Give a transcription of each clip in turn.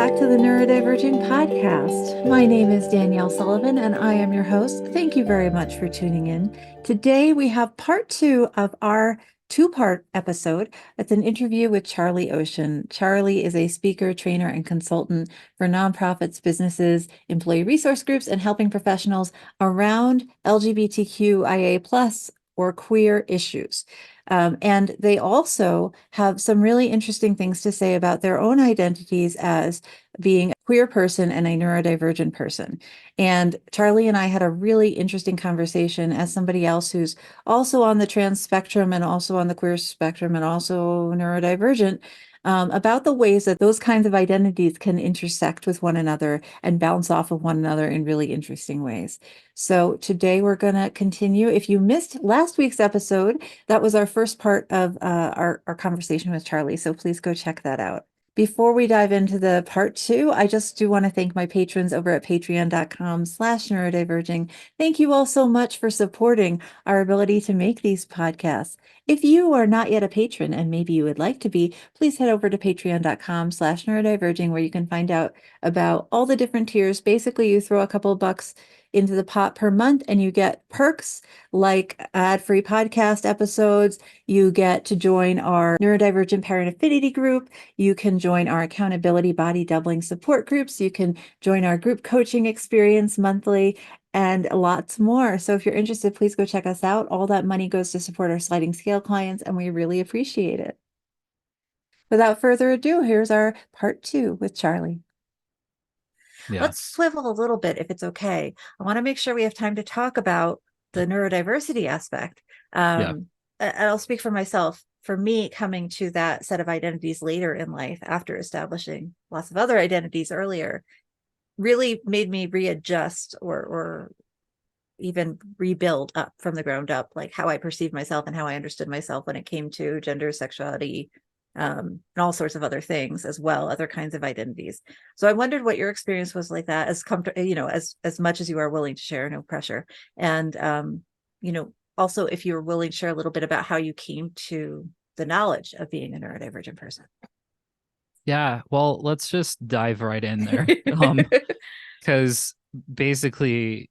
back to the Neurodiverging podcast. My name is Danielle Sullivan and I am your host. Thank you very much for tuning in. Today we have part two of our two-part episode. It's an interview with Charlie Ocean. Charlie is a speaker, trainer, and consultant for nonprofits, businesses, employee resource groups, and helping professionals around LGBTQIA plus or queer issues. And they also have some really interesting things to say about their own identities as being a queer person and a neurodivergent person. And Charlie and I had a really interesting conversation as somebody else who's also on the trans spectrum and also on the queer spectrum and also neurodivergent. About the ways that those kinds of identities can intersect with one another and bounce off of one another in really interesting ways. So today we're going to continue. If you missed last week's episode, that was our first part of our conversation with Charlie. So please go check that out. Before we dive into the part two, I just do want to thank my patrons over at patreon.com/neurodiverging. Thank you all so much for supporting our ability to make these podcasts. If you are not yet a patron and maybe you would like to be, please head over to patreon.com/neurodiverging where you can find out about all the different tiers. Basically, you throw a couple of bucks into the pot per month and you get perks like ad-free podcast episodes. You get to join our neurodivergent parent affinity group. You can join our accountability body doubling support groups. You can join our group coaching experience monthly and lots more. So if you're interested, please go check us out. All that money goes to support our sliding scale clients and we really appreciate it. Without further ado, here's our part two with Charlie. Yeah. Let's swivel a little bit if it's okay. I want to make sure we have time to talk about the neurodiversity aspect. And I'll speak for myself. For me, coming to that set of identities later in life after establishing lots of other identities earlier really made me readjust or even rebuild up from the ground up, like how I perceived myself and how I understood myself when it came to gender, sexuality, and all sorts of other things as well, other kinds of identities. So I wondered what your experience was like that, as as much as you are willing to share, no pressure. And also if you're willing to share a little bit about how you came to the knowledge of being a neurodivergent person. Yeah, well, let's just dive right in there. Because basically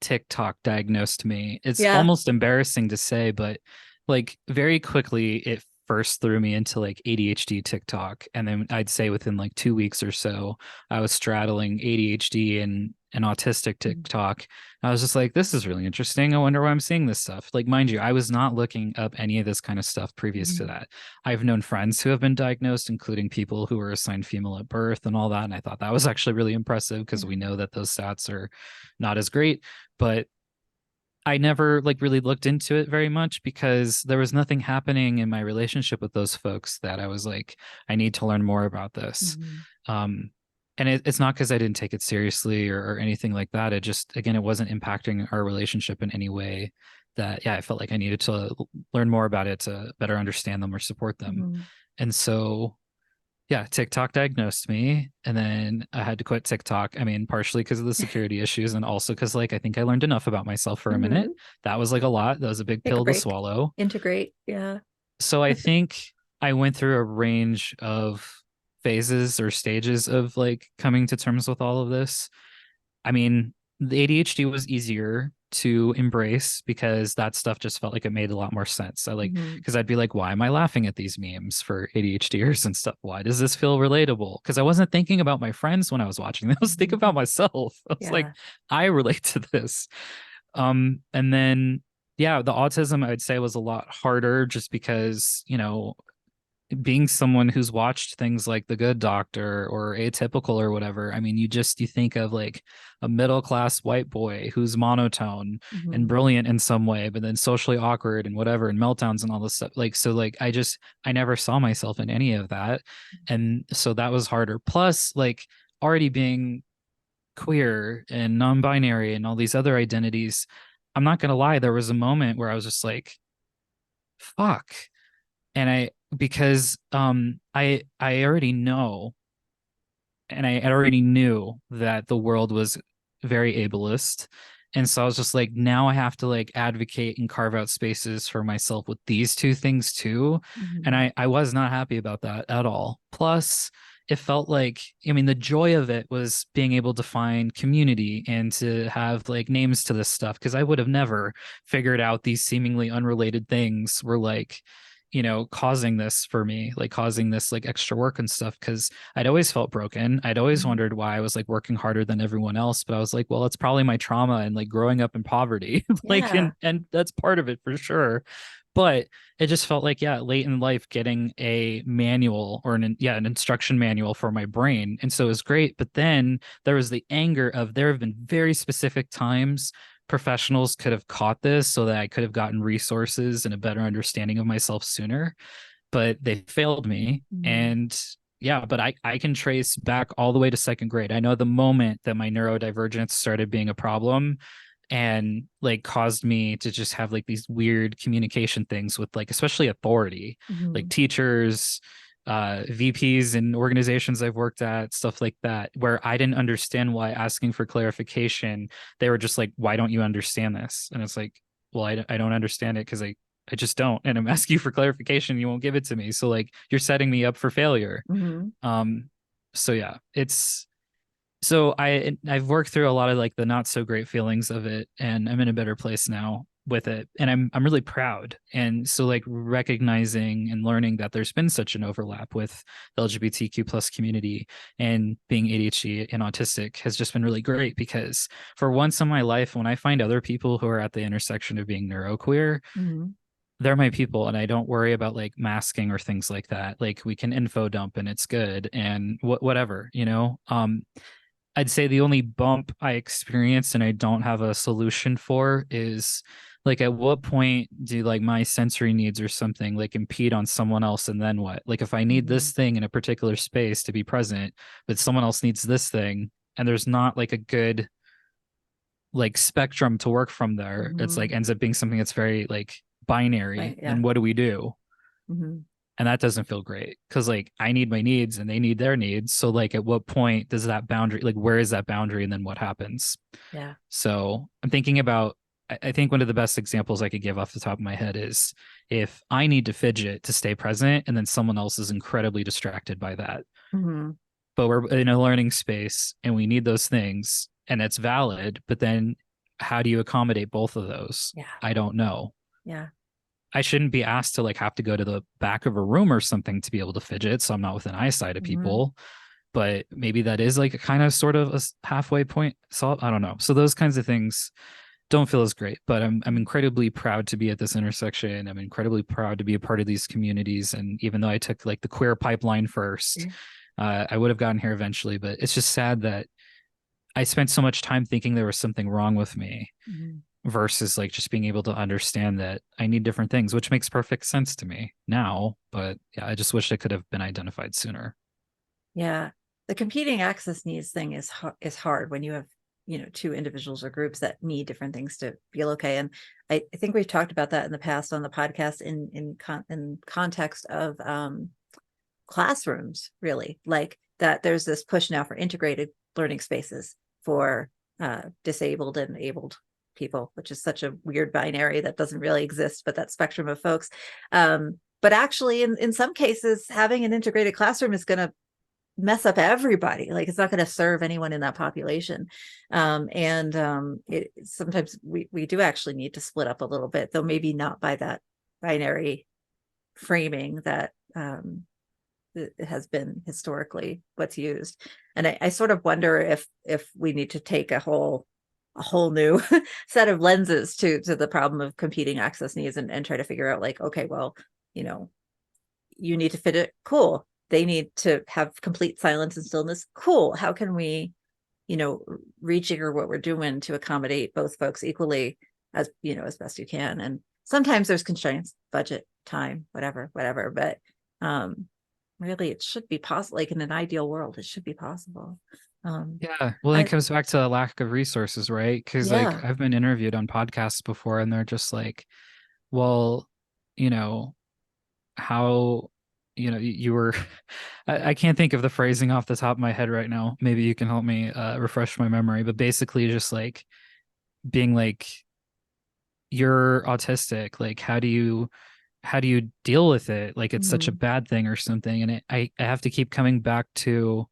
TikTok diagnosed me. It's almost embarrassing to say, but like very quickly it first threw me into like ADHD TikTok. And then I'd say within like 2 weeks or so, I was straddling ADHD and autistic TikTok. I was just like, this is really interesting. I wonder why I'm seeing this stuff. Like, mind you, I was not looking up any of this kind of stuff previous to that. I've known friends who have been diagnosed, including people who were assigned female at birth and all that. And I thought that was actually really impressive because we know that those stats are not as great. But I never like really looked into it very much because there was nothing happening in my relationship with those folks that I was like, I need to learn more about this. And it's not because I didn't take it seriously or anything like that. It just, again, it wasn't impacting our relationship in any way that, I felt like I needed to learn more about it to better understand them or support them. And so, TikTok diagnosed me and then I had to quit TikTok. I mean, partially because of the security issues and also because like, I think I learned enough about myself for a minute. That was like a lot. That was a big pill to swallow. Integrate. Yeah. So I think I went through a range of phases or stages of like coming to terms with all of this. I mean, the ADHD was easier to embrace because that stuff just felt like it made a lot more sense. I like because I'd be like, why am I laughing at these memes for ADHDers and stuff? Why does this feel relatable? Because I wasn't thinking about my friends when I was watching this. I was thinking about myself. I was like, I relate to this. And then the autism I would say was a lot harder just because, being someone who's watched things like The Good Doctor or Atypical or whatever, I mean, you think of like a middle-class white boy who's monotone and brilliant in some way, but then socially awkward and whatever, and meltdowns and all this stuff. Like, so like, I never saw myself in any of that. And so that was harder. Plus, like already being queer and non-binary and all these other identities, I'm not going to lie, there was a moment where I was just like, fuck. And because I already know and I already knew that the world was very ableist. And so I was just like, now I have to like advocate and carve out spaces for myself with these two things too. And I was not happy about that at all. Plus, it felt like, I mean, the joy of it was being able to find community and to have like names to this stuff, because I would have never figured out these seemingly unrelated things were like, causing this for me, like causing this like extra work and stuff. Because I'd always felt broken. I'd always wondered why I was like working harder than everyone else. But I was like, well, it's probably my trauma and like growing up in poverty. Like, Yeah. and that's part of it for sure. But it just felt like, yeah, late in life, getting a manual or an instruction manual for my brain. And so it was great. But then there was the anger of, there have been very specific times professionals could have caught this so that I could have gotten resources and a better understanding of myself sooner, but they failed me. And yeah, but I can trace back all the way to second grade. I know the moment that my neurodivergence started being a problem and like caused me to just have like these weird communication things with like especially authority, like teachers, VPs and organizations I've worked at, stuff like that, where I didn't understand why asking for clarification, they were just like, why don't you understand this? And it's like, well, I don't understand it because I just don't. And I'm asking you for clarification, you won't give it to me. So like you're setting me up for failure. So yeah, I've worked through a lot of like the not so great feelings of it, and I'm in a better place now with it, and I'm really proud. And so like recognizing and learning that there's been such an overlap with the LGBTQ plus community and being ADHD and autistic has just been really great, because for once in my life, when I find other people who are at the intersection of being neuroqueer, they're my people, and I don't worry about like masking or things like that. Like we can info dump and it's good, and whatever, I'd say the only bump I experienced and I don't have a solution for is like, at what point do like my sensory needs or something like impede on someone else, and then what? Like if I need this thing in a particular space to be present, but someone else needs this thing, and there's not like a good like spectrum to work from there, it's like ends up being something that's very like binary. Right, yeah. And what do we do? And that doesn't feel great, because like I need my needs and they need their needs. So like at what point does that boundary, like where is that boundary, and then what happens? Yeah. So I'm thinking about, I think one of the best examples I could give off the top of my head is if I need to fidget to stay present and then someone else is incredibly distracted by that, but we're in a learning space and we need those things and it's valid, but then how do you accommodate both of those? Yeah. I don't know. Yeah. I shouldn't be asked to like have to go to the back of a room or something to be able to fidget, so I'm not within eyesight of people. But maybe that is like a kind of sort of a halfway point. So I don't know. So those kinds of things don't feel as great, but I'm incredibly proud to be at this intersection. I'm incredibly proud to be a part of these communities. And even though I took like the queer pipeline first, I would have gotten here eventually, but it's just sad that I spent so much time thinking there was something wrong with me versus like just being able to understand that I need different things, which makes perfect sense to me now. But yeah, I just wish it could have been identified sooner. Yeah. The competing access needs thing is hard when you have, two individuals or groups that need different things to feel okay. And I think we've talked about that in the past on the podcast in context of classrooms, really, like that there's this push now for integrated learning spaces for disabled and abled people, which is such a weird binary that doesn't really exist, but that spectrum of folks. But actually, in some cases, having an integrated classroom is going to mess up everybody. Like it's not going to serve anyone in that population. Sometimes we do actually need to split up a little bit, though maybe not by that binary framing that it has been historically what's used. And I sort of wonder if we need to take a whole new set of lenses to the problem of competing access needs and try to figure out like, okay, well, you need to fit it. Cool. They need to have complete silence and stillness. Cool. How can we, rejigger what we're doing to accommodate both folks equally as best you can? And sometimes there's constraints, budget, time, whatever, but really it should be possible. Like in an ideal world, it should be possible. Yeah. Well, then it comes back to a lack of resources, right? Because like I've been interviewed on podcasts before and they're just like, well, how, you were, I can't think of the phrasing off the top of my head right now. Maybe you can help me refresh my memory, but basically just like being like, you're autistic. Like, how do you how do you deal with it? Like it's such a Mhm. bad thing or something. And I have to keep coming back to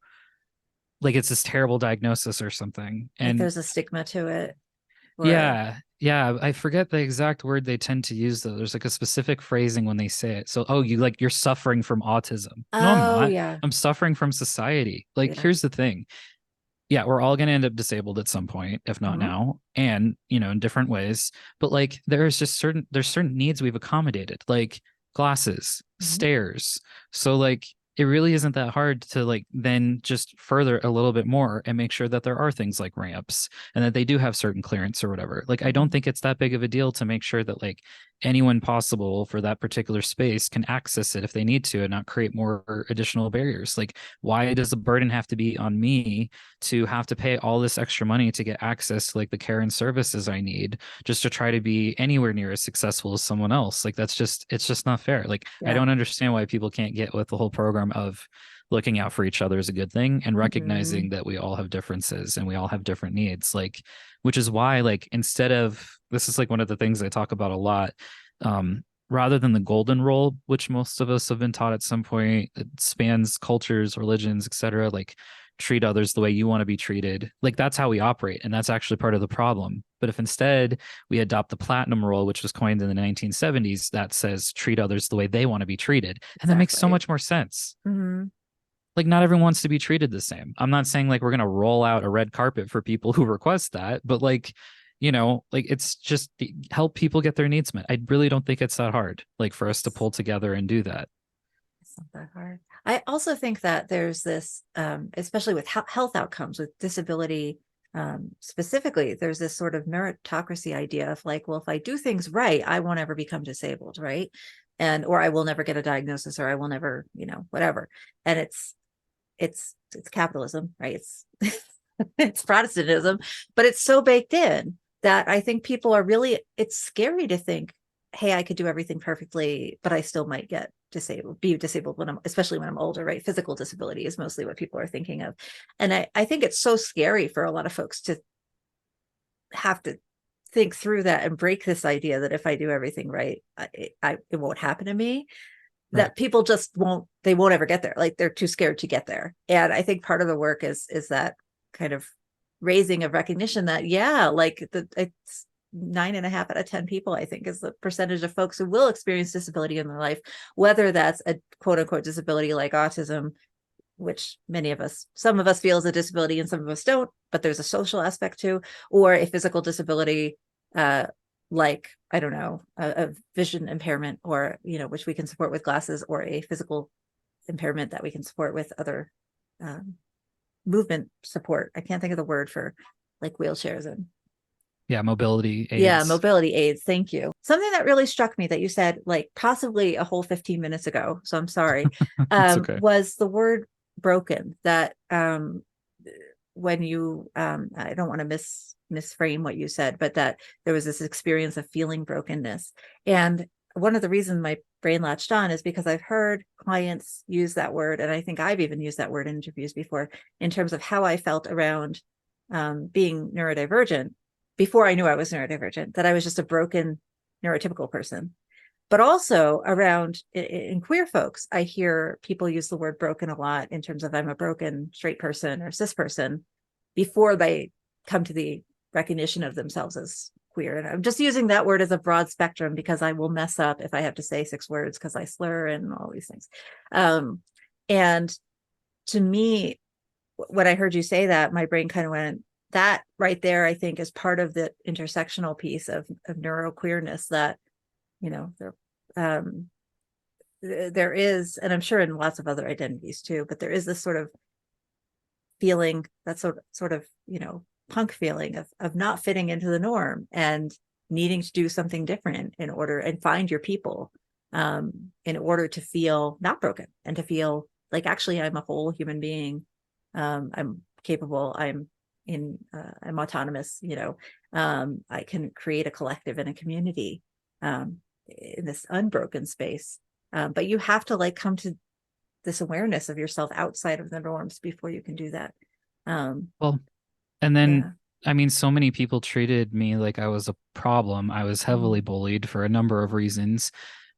like it's this terrible diagnosis or something. Like And there's a stigma to it, or yeah, I forget the exact word they tend to use though. There's like a specific phrasing when they say it. So, oh, you're suffering from autism. No, I'm oh not. yeah, I'm suffering from society. Like, yeah. here's the thing. Yeah, we're all going to end up disabled at some point, if not Hmm. now, and in different ways. But like, there's certain needs we've accommodated, like glasses, Hmm. stairs. So like, it really isn't that hard to like then just further a little bit more and make sure that there are things like ramps and that they do have certain clearance or whatever. Like, I don't Hmm. think it's that big of a deal to make sure that like anyone possible for that particular space can access it if they need to and not create more additional barriers. Like, why does the burden have to be on me to have to pay all this extra money to get access to like the care and services I need just to try to be anywhere near as successful as someone else? Like, it's just not fair. Like, I Yeah. don't understand why people can't get with the whole program of looking out for each other is a good thing and Hmm. recognizing that we all have differences and we all have different needs. Like, which is why, like, instead of this is like one of the things I talk about a lot. Rather than the golden rule, which most of us have been taught at some point, it spans cultures, religions, etc. Like, treat others the way you want to be treated. Like, that's how we operate. And that's actually part of the problem. But if instead we adopt the platinum rule, which was coined in the 1970s, that says treat others the way they want to be treated. And that makes so Exactly. much more sense. Hmm. Like, not everyone wants to be treated the same. I'm not saying like we're going to roll out a red carpet for people who request that, but like, like it's just help people get their needs met. I really don't think it's that hard, like for us to It's pull together and do that. it's not that hard. I also think that there's this, especially with health outcomes, with disability, specifically, there's this sort of meritocracy idea of like, well, if I do things right, I won't ever become disabled, right? And or I will never get a diagnosis, or I will never, whatever. And it's capitalism, right? It's it's Protestantism, but it's so baked in that I think people are really, it's scary to think, hey, I could do everything perfectly, but I still might be disabled when especially when I'm older, right? Physical disability is mostly what people are thinking of. And I think it's so scary for a lot of folks to have to think through that and break this idea that if I do everything right, it won't happen to me, Right. that people just they won't ever get there. Like they're too scared to get there. And I think part of the work is that kind of raising of recognition that, yeah, like it's 9.5 out of 10 people, I think, is the percentage of folks who will experience disability in their life, whether that's a quote unquote disability like autism, which some of us feel is a disability and some of us don't, but there's a social aspect too, or a physical disability, uh, like, I don't know, a vision impairment, or, which we can support with glasses, or a physical impairment that we can support with other um, movement support. I can't think of the word for like wheelchairs and Yeah, mobility yeah, aids. mobility aids. Thank you. Something that really struck me that you said like possibly a whole 15 minutes ago, so I'm sorry, It's okay. was the word broken. That when you I don't want to misframe what you said, but that there was this experience of feeling brokenness. And one of the reasons my brain latched on is because I've heard clients use that word, and I think I've even used that word in interviews before, in terms of how I felt around being neurodivergent before I knew I was neurodivergent, that I was just a broken neurotypical person. But also around in queer folks, I hear people use the word broken a lot in terms of I'm a broken straight person or cis person before they come to the recognition of themselves as queer. And I'm just using that word as a broad spectrum because I will mess up if I have to say 6 words because I slur and all these things. And to me, when I heard you say that, my brain kind of went, that right there, I think, is part of the intersectional piece of neuroqueerness, that, there, there is, and I'm sure in lots of other identities too, but there is this sort of feeling, that sort of, punk feeling of not fitting into the norm and needing to do something different in order and find your people, in order to feel not broken and to feel like actually I'm a whole human being. I'm capable. I'm autonomous. I can create a collective and a community, in this unbroken space. But you have to like come to this awareness of yourself outside of the norms before you can do that. Well, and Yeah. then, I mean, so many people treated me like I was a problem. I was heavily Mhm. bullied for a number of reasons.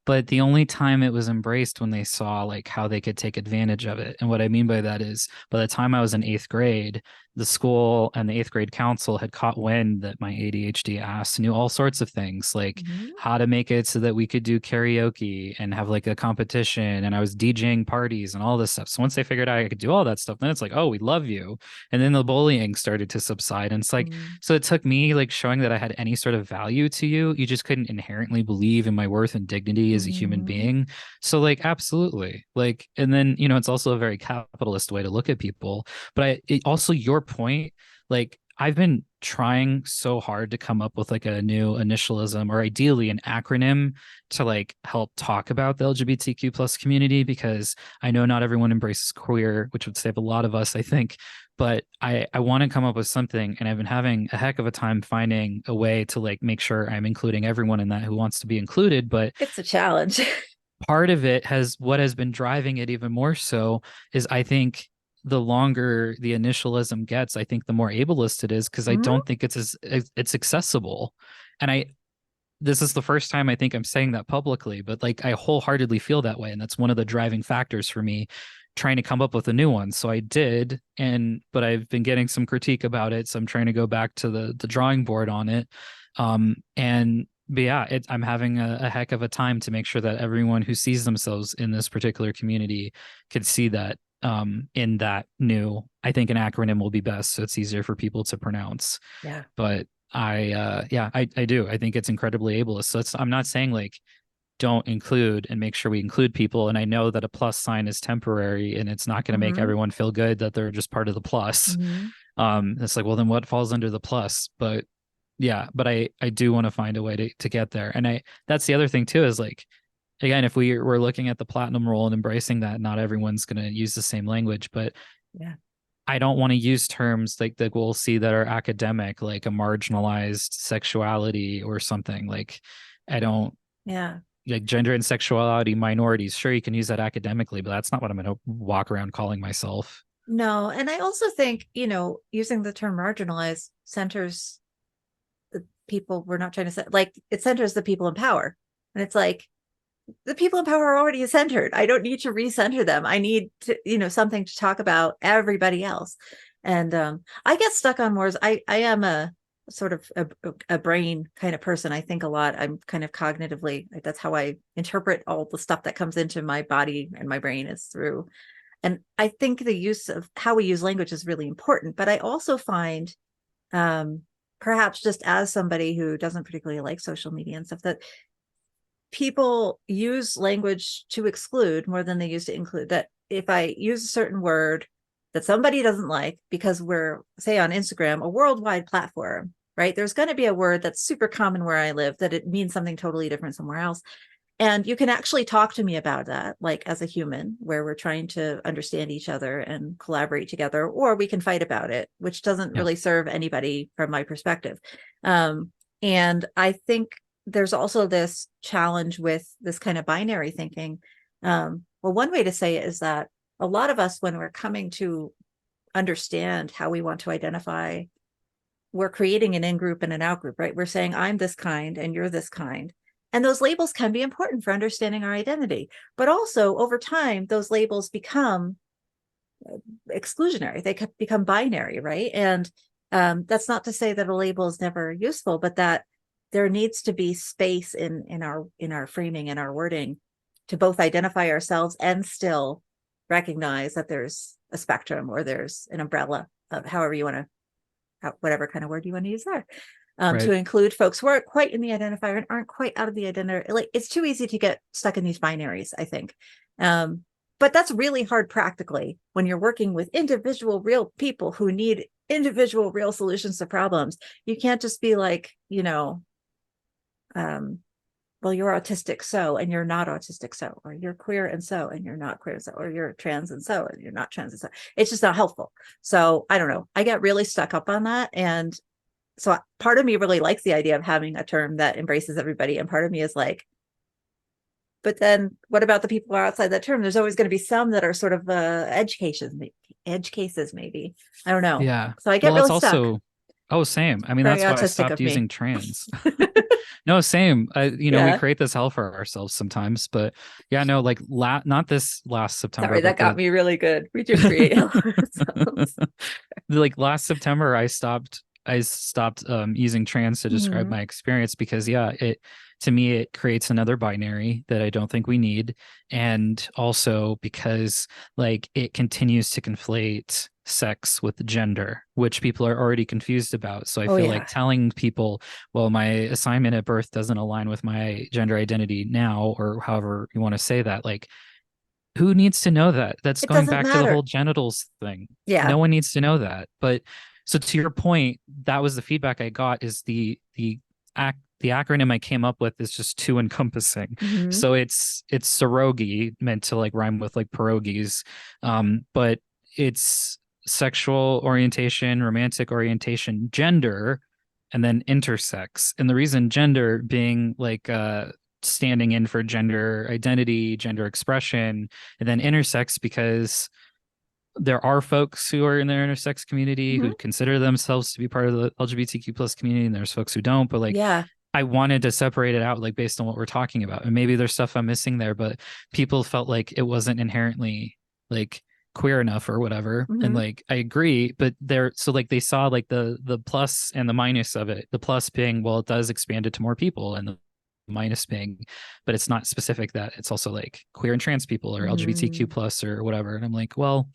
but the only time it was embraced when they saw like how they could take advantage of it. And what I mean by that is by the time I was in eighth grade, the school and the eighth grade council had caught wind that my ADHD ass knew all sorts of things, like Mhm. how to make it so that we could do karaoke and have like a competition. And I was DJing parties and all this stuff. So once they figured out I could do all that stuff, then it's like, oh, we love you. And then the bullying started to subside. And it's like, Mm. so it took me like showing that I had any sort of value to you. You just couldn't inherently believe in my worth and dignity as a human Mhm. being. So like, absolutely. Like, and then, it's also a very capitalist way to look at people. But also your point, like I've been trying so hard to come up with like a new initialism or ideally an acronym to like help talk about the LGBTQ plus community, because I know not everyone embraces queer, which would save a lot of us, I think. But I want to come up with something, and I've been having a heck of a time finding a way to like make sure I'm including everyone in that who wants to be included. But It's a challenge. part of it has what has been driving it even more so is I think the longer the initialism gets, I think the more ableist it is, because I Mhm. don't think it's accessible. And this is the first time I think I'm saying that publicly, but like I wholeheartedly feel that way. And that's one of the driving factors for me trying to come up with a new one. So I did, but I've been getting some critique about it. So I'm trying to go back to the drawing board on it. But yeah, I'm having a heck of a time to make sure that everyone who sees themselves in this particular community could see that in that new, I think an acronym will be best. So it's easier for people to pronounce. Yeah. But I do. I think it's incredibly ableist. So I'm not saying like don't include and make sure we include people. And I know that a plus sign is temporary and it's not going to make Mhm. everyone feel good that they're just part of the plus. Mhm. It's like, well, then what falls under the plus? But yeah, but I do want to find a way to get there. And that's the other thing too, is like, again, if we're looking at the platinum role and embracing that, not everyone's going to use the same language, but Yeah. I don't want to use terms like that we'll see that are academic, like a marginalized sexuality or something. Like, I don't Yeah. like gender and sexuality minorities. Sure, you can use that academically, but that's not what I'm going to walk around calling myself. No, and I also think, using the term marginalized centers the people we're not trying to set, like it centers the people in power. And it's like the people in power are already centered. I don't need to recenter them. I need to, something to talk about everybody else. And I get stuck on words. I am a sort of a brain kind of person. I think a lot. I'm kind of cognitively, like, that's how I interpret all the stuff that comes into my body and my brain is through. And I think the use of how we use language is really important. But I also find, um, perhaps just as somebody who doesn't particularly like social media and stuff, that people use language to exclude more than they use to include. That if I use a certain word that somebody doesn't like, because we're, say, on Instagram, a worldwide platform, right? There's going to be a word that's super common where I live that it means something totally different somewhere else. And you can actually talk to me about that, like as a human, where we're trying to understand each other and collaborate together, or we can fight about it, which doesn't Yeah. really serve anybody from my perspective. And I think there's also this challenge with this kind of binary thinking. Well, one way to say it is that a lot of us, when we're coming to understand how we want to identify, we're creating an in-group and an out-group, right? We're saying, I'm this kind and you're this kind. And those labels can be important for understanding our identity. But also, over time, those labels become exclusionary. They become binary, right? And that's not to say that a label is never useful, but that there needs to be space in our framing and our wording to both identify ourselves and still recognize that there's a spectrum, or there's an umbrella of however you want to, whatever kind of word you want to use there, to Right. include folks who aren't quite in the identifier and aren't quite out of the identifier. Like, it's too easy to get stuck in these binaries, I think. But that's really hard practically when you're working with individual real people who need individual real solutions to problems. You can't just be like, well, you're autistic so, and you're not autistic so, or you're queer and so, and you're not queer so, or you're trans and so, and you're not trans and so. It's just not helpful. So I don't know. I get really stuck up on that. And so part of me really likes the idea of having a term that embraces everybody. And part of me is like, but then what about the people who are outside that term? There's always going to be some that are sort of edge cases, maybe. I don't know. Yeah. So I get Well, it's really stuck. also Oh, same. I mean, Very that's why I autistic stopped of me. using trans. No, same. We Yeah. create this hell for ourselves sometimes, but yeah, no, like not this last September, Sorry, that but got me really good. We do create hell for ourselves. like last September, I stopped using trans to describe Mhm. my experience because yeah, it to me it creates another binary that I don't think we need, and also because like it continues to conflate sex with gender, which people are already confused about. So I Oh feel yeah. like telling people, well, my assignment at birth doesn't align with my gender identity now, or however you want to say that, like who needs to know that? That's It going doesn't back to the matter. whole genitals thing. Yeah. No one needs to know that. But so to your point, that was the feedback I got is the acronym I came up with is just too encompassing. Hmm. So it's Serogi, meant to like rhyme with like pierogies. But it's sexual orientation, romantic orientation, gender, and then intersex. And the reason gender being like standing in for gender identity, gender expression, and then intersex because there are folks who are in the intersex community who Hmm. consider themselves to be part of the LGBTQ plus community, and there's folks who don't. But like, Yeah. I wanted to separate it out, like based on what we're talking about, and maybe there's stuff I'm missing there, but people felt like it wasn't inherently like queer enough or whatever, and Hmm. like I agree, but they're so like they saw like the plus and the minus of it. The plus being, well, it does expand it to more people, and the minus being, but it's not specific that it's also like queer and trans people or LGBTQ Hmm. plus or whatever. And I'm like, well,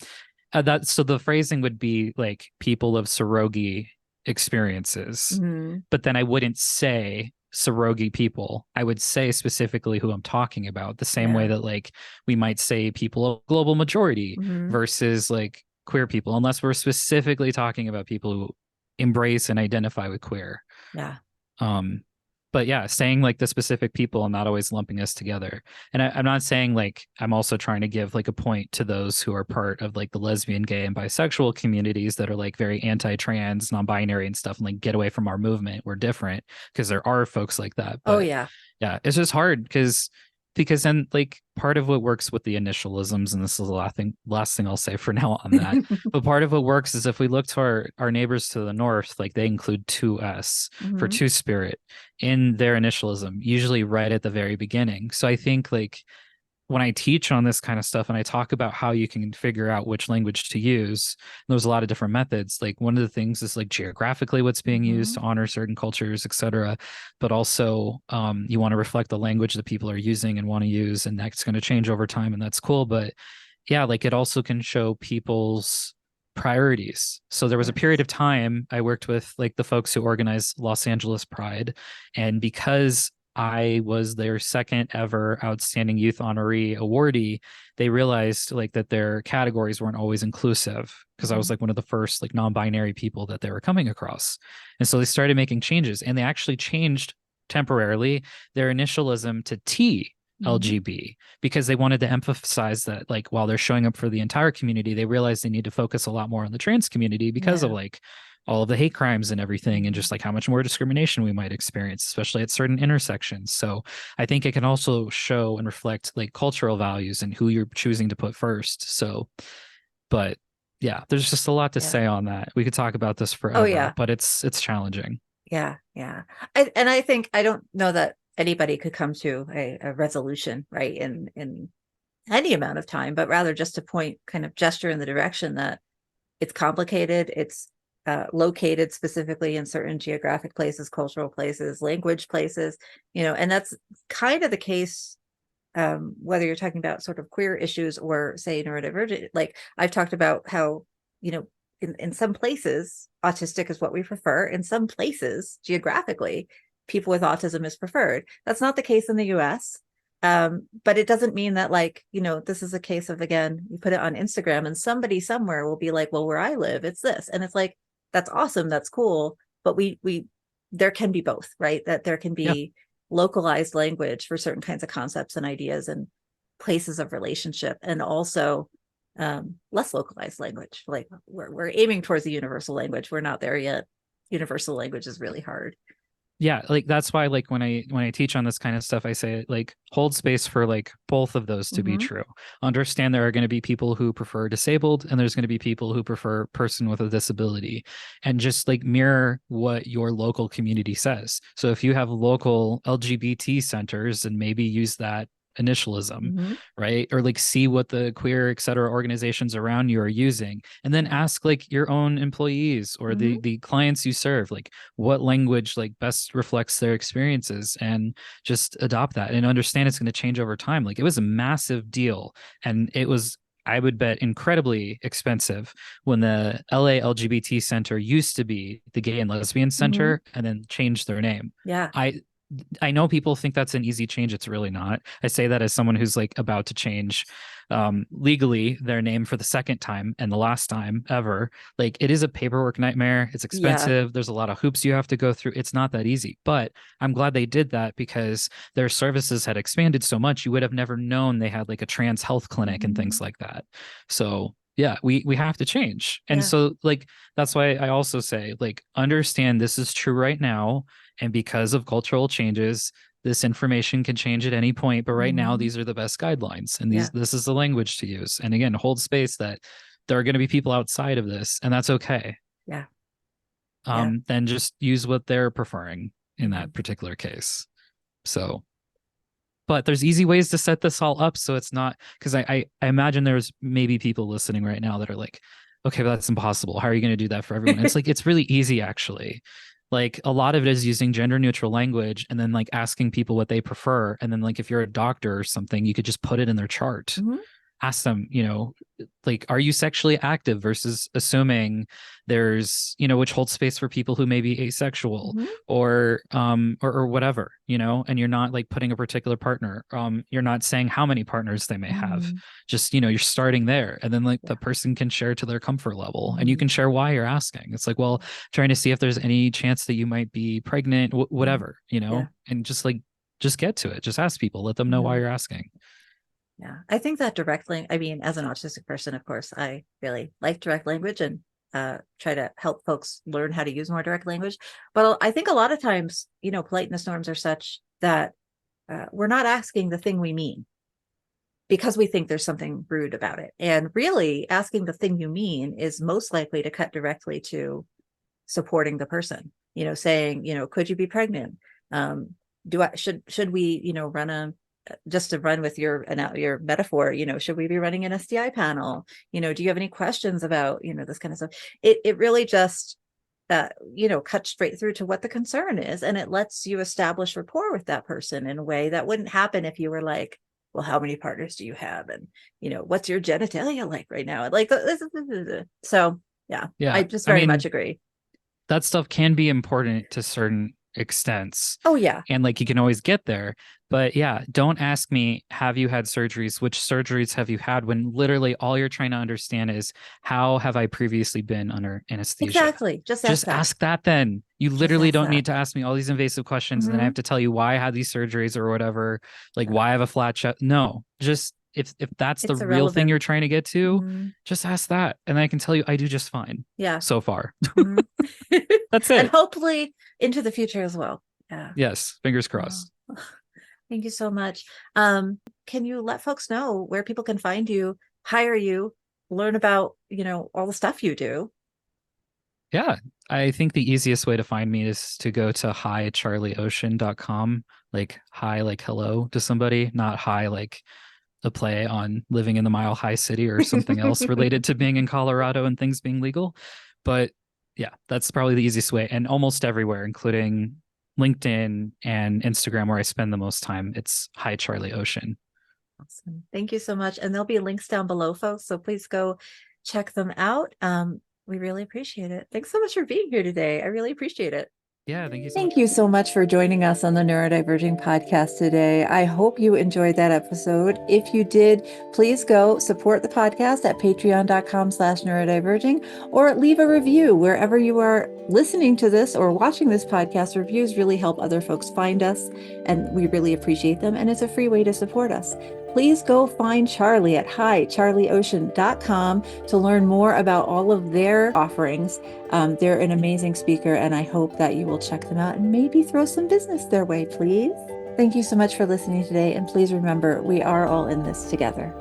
that so the phrasing would be like people of Serogi experiences, Hmm. but then I wouldn't say Serogi people. I would say specifically who I'm talking about, the same way Yeah. that like we might say people of global majority Hmm. versus like queer people, unless we're specifically talking about people who embrace and identify with queer. Yeah. Um, but yeah, saying like the specific people and not always lumping us together. And I'm not saying like I'm also trying to give like a point to those who are part of like the lesbian, gay, and bisexual communities that are like very anti-trans, non-binary and stuff, and like get away from our movement. We're different because there are folks like that. Oh But yeah. yeah, it's just hard because then like part of what works with the initialisms, and this is the last thing I'll say for now on that, but part of what works is if we look to our neighbors to the north, like they include 2S for Hmm. two spirit in their initialism, usually right at the very beginning. So I think like when I teach on this kind of stuff and I talk about how you can figure out which language to use, there's a lot of different methods. Like one of the things is like geographically what's being used Hmm. to honor certain cultures, etc. But also you want to reflect the language that people are using and want to use, and that's going to change over time, and that's cool. But yeah, like it also can show people's priorities. So there was a period Yes. of time I worked with like the folks who organized Los Angeles Pride, and because I was their second ever outstanding youth honoree awardee, they realized like that their categories weren't always inclusive because I was Hmm. like one of the first like non-binary people that they were coming across. And so they started making changes, and they actually changed temporarily their initialism to T Hmm. LGB because they wanted to emphasize that like while they're showing up for the entire community, they realized they need to focus a lot more on the trans community because of Yeah. like all of the hate crimes and everything, and just Hmm. like how much more discrimination we might experience, especially at certain intersections. So I think it can also show and reflect like cultural values and who you're choosing to put first. So, but yeah, there's just a lot to Yeah. say on that. We could talk about this Oh forever, yeah. but it's challenging. Yeah. Yeah. And I think I don't know that anybody could come to a resolution, right, in any amount of time, but rather just to point, kind of gesture in the direction that it's complicated. It's located specifically in certain geographic places, cultural places, language places, and that's kind of the case, whether you're talking about sort of queer issues or say neurodivergent. Like I've talked about how, you know, in some places, autistic is what we prefer. In some places, geographically, people with autism is preferred. That's not the case in the US. But it doesn't mean that, like, this is a case of, again, you put it on Instagram and somebody somewhere will be like, well, where I live, it's this. And it's like, that's awesome, that's cool. But we there can be both, right? That there can Yeah. be localized language for certain kinds of concepts and ideas and places of relationship, and also less localized language. Like we're aiming towards the universal language. We're not there yet. Universal language is really hard. yeah, like that's why like when I teach on this kind of stuff, I say like hold space for like both of those to be true. Understand there are going to be people who prefer disabled and there's going to be people who prefer person with a disability, and just like mirror what your local community says. So if you have local LGBT centers, and maybe use that initialism, right? Or like see what the queer, et cetera, organizations around you are using, and then ask like your own employees or the clients you serve, like what language like best reflects their experiences, and just adopt that and understand it's going to change over time. Like it was a massive deal, and it was, I would bet, incredibly expensive when the LA LGBT Center used to be the Gay and Lesbian Center and then changed their name. Yeah. I know people think that's an easy change. It's really not. I say that as someone who's like about to change legally their name for the second time and the last time ever. Like it is a paperwork nightmare. It's expensive. Yeah. There's a lot of hoops you have to go through. It's not that easy, but I'm glad they did that because their services had expanded so much. You would have never known they had like a trans health clinic and things like that. So yeah, we have to change. And so like, that's why I also say like, understand this is true right now. And because of cultural changes, this information can change at any point. But right now, these are the best guidelines. And this is the language to use. And again, hold space that there are going to be people outside of this, and that's okay. Yeah. Then just use what they're preferring in that particular case. So, but there's easy ways to set this all up. So it's not, because I imagine there's maybe people listening right now that are like, okay, but that's impossible. How are you going to do that for everyone? It's like, it's really easy, actually. Like a lot of it is using gender neutral language and then like asking people what they prefer. And then like, if you're a doctor or something, you could just put it in their chart. Ask them, you know, like, are you sexually active versus assuming there's, you know, which holds space for people who may be asexual or whatever, you know, and you're not like putting a particular partner. You're not saying how many partners they may have. Just, you know, you're starting there, and then like the person can share to their comfort level, and you can share why you're asking. It's like, well, trying to see if there's any chance that you might be pregnant, whatever, you know, and just like, just get to it. Just ask people, let them know why you're asking. Yeah, I think that I mean, as an autistic person, of course, I really like direct language and try to help folks learn how to use more direct language. But I think a lot of times, you know, politeness norms are such that we're not asking the thing we mean because we think there's something rude about it. And really asking the thing you mean is most likely to cut directly to supporting the person, you know, saying, you know, could you be pregnant? Should we, you know, run just to run with your metaphor, you know, should we be running an STI panel? You know, do you have any questions about, you know, this kind of stuff? It really just, you know, cuts straight through to what the concern is. And it lets you establish rapport with that person in a way that wouldn't happen if you were like, well, how many partners do you have? And, you know, what's your genitalia like right now? Like, so yeah, I just very much agree. That stuff can be important to certain extents. Oh yeah. And like you can always get there. But yeah, don't ask me, have you had surgeries? Which surgeries have you had? When literally all you're trying to understand is, how have I previously been under anesthesia? Exactly. Just ask that then. You literally don't need to ask me all these invasive questions and then I have to tell you why I had these surgeries or whatever, like why I have a flat chest. No, just if that's the real thing you're trying to get to, just ask that. And I can tell you I do just fine. Yeah. So far. That's it. And hopefully into the future as well. Yeah. Yes. Fingers crossed. Thank you so much. Can you let folks know where people can find you, hire you, learn about, you know, all the stuff you do? Yeah, I think the easiest way to find me is to go to hicharlieocean.com, like hi, like hello to somebody, not hi, like a play on living in the Mile High City or something else related to being in Colorado and things being legal. But yeah, that's probably the easiest way. And almost everywhere, including LinkedIn and Instagram, where I spend the most time, it's Hi Charlie Ocean. Awesome. Thank you so much. And there'll be links down below, folks. So please go check them out. We really appreciate it. Thanks so much for being here today. I really appreciate it. Yeah, thank you so much. Thank you so much for joining us on the Neurodiverging podcast today. I hope you enjoyed that episode. If you did, please go support the podcast at patreon.com/neurodiverging or leave a review wherever you are listening to this or watching this podcast. Reviews really help other folks find us, and we really appreciate them. And it's a free way to support us. please go find Charlie at hicharlieocean.com to learn more about all of their offerings. They're an amazing speaker, and I hope that you will check them out and maybe throw some business their way, please. Thank you so much for listening today, and please remember, we are all in this together.